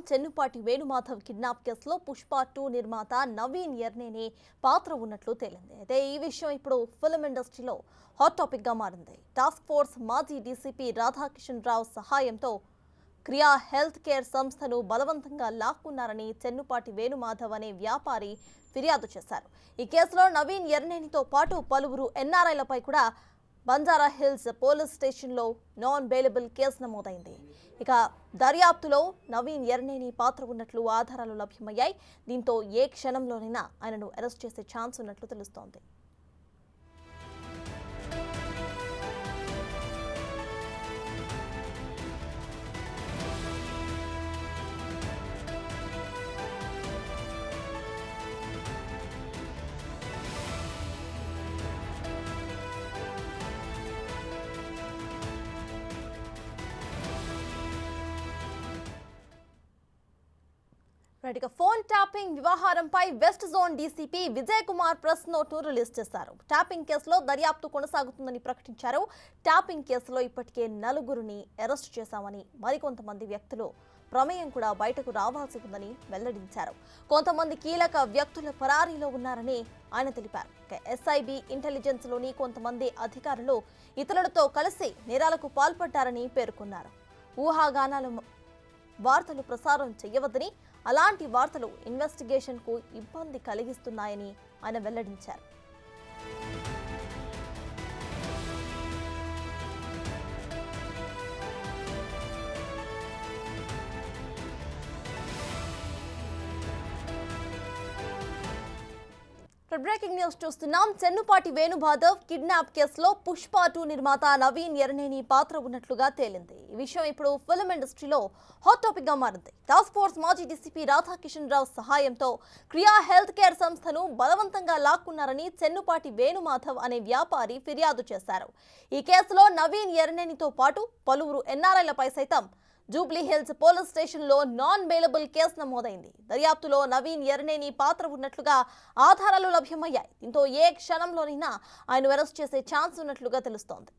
Chennupati Venumadhav kidnap కేసులో పుష్ప 2 నిర్మాత నవీన్ ఎర్నేని పాత్ర ఉన్నట్లు తేలింది. అయితే ఈ విషయం ఇప్పుడు ఫిల్మ్ ఇండస్ట్రీలో హాట్ టాపిక్ గా మారింది. టాస్క్ ఫోర్స్ మాజీ డీసీపీ రాధాకిషన్ రావు సహాయంతో క్రియా హెల్త్ కేర్ సంస్థను బలవంతంగా లాక్కున్నారని చెన్నుపాటి వేణుమాధవ్ అనే వ్యాపారి ఫిర్యాదు చేశారు. ఈ కేసులో నవీన్ ఎర్నేనితో పాటు పలువురు ఎన్ఆర్ఐలపై కూడా బంజారా హిల్స్ పోలీస్ స్టేషన్లో నాన్ బెయిలబుల్ కేసు నమోదైంది. ఇక దర్యాప్తులో నవీన్ ఎర్నేని పాత్ర ఉన్నట్లు ఆధారాలు లభ్యమయ్యాయి. దీంతో ఏ క్షణంలోనైనా ఆయనను అరెస్ట్ చేసే ఛాన్స్ ఉన్నట్లు తెలుస్తోంది. ఇక ఫోన్ ట్యాపింగ్ వ్యవహారంపై west zone DCP Vijay Kumar press నోట్ను రిలీజ్ చేశారు. ట్యాపింగ్ కేసులో దర్యాప్తు కొనసాగుతుందని ప్రకటించారు. ట్యాపింగ్ కేసులో ఇప్పటికే 4గురిని అరెస్ట్ చేశామని, మరికొంతమంది వ్యక్తులు ప్రమేయం కూడా బయటకు రావాల్సి ఉందని వెల్లడించారు. కొంతమంది కీలక వ్యక్తుల పరారీలో ఉన్నారని ఆయన తెలిపారు. ఎస్ఐబి ఇంటెలిజెన్స్ లోని కొంతమంది అధికారులు ఇతరులతో కలిసి నేరాలకు పాల్పడ్డారని పేర్కొన్నారు. ఊహాగానాలు వార్తలు ప్రసారం చేయవద్దని, అలాంటి వార్తలు ఇన్వెస్టిగేషన్ కు ఇబ్బంది కలిగిస్తున్నాయని ఆయన వెల్లడించారు. బ్రేకింగ్ న్యూస్ చూస్తున్నాం. చెన్నుపాటి వేణుమాధవ్ కిడ్నాప్ కేసులో పుష్ప 2 నిర్మాత నవీన్ ఎర్నేని పాత్ర ఉన్నట్లుగా తేలింది. ఈ విషయం ఇప్పుడు ఫిల్మ్ ఇండస్ట్రీలో హాట్ టాపిక్ గా మారింది. టాస్క్ ఫోర్స్ మాజీ డీసీపీ రాధాకిషన్ రావు సహాయంతో క్రియా హెల్త్ కేర్ సంస్థను బలవంతంగా లాక్కున్నారని చెన్నుపాటి వేణుమాధవ్ అనే వ్యాపారి ఫిర్యాదు చేశారు. ఈ కేసులో నవీన్ ఎర్నేనితో పాటు పలువురు ఎన్ఆర్ఐలపై సైతం జూబ్లీ హిల్స్ పోలీస్ స్టేషన్లో నాన్ బెయిలబుల్ కేసు నమోదైంది. దర్యాప్తులో నవీన్ ఎర్నేని పాత్ర ఉన్నట్లుగా ఆధారాలు లభ్యమయ్యాయి. దీంతో ఏ క్షణంలోనైనా ఆయన అరెస్ట్ చేసే ఛాన్స్ ఉన్నట్లుగా తెలుస్తోంది.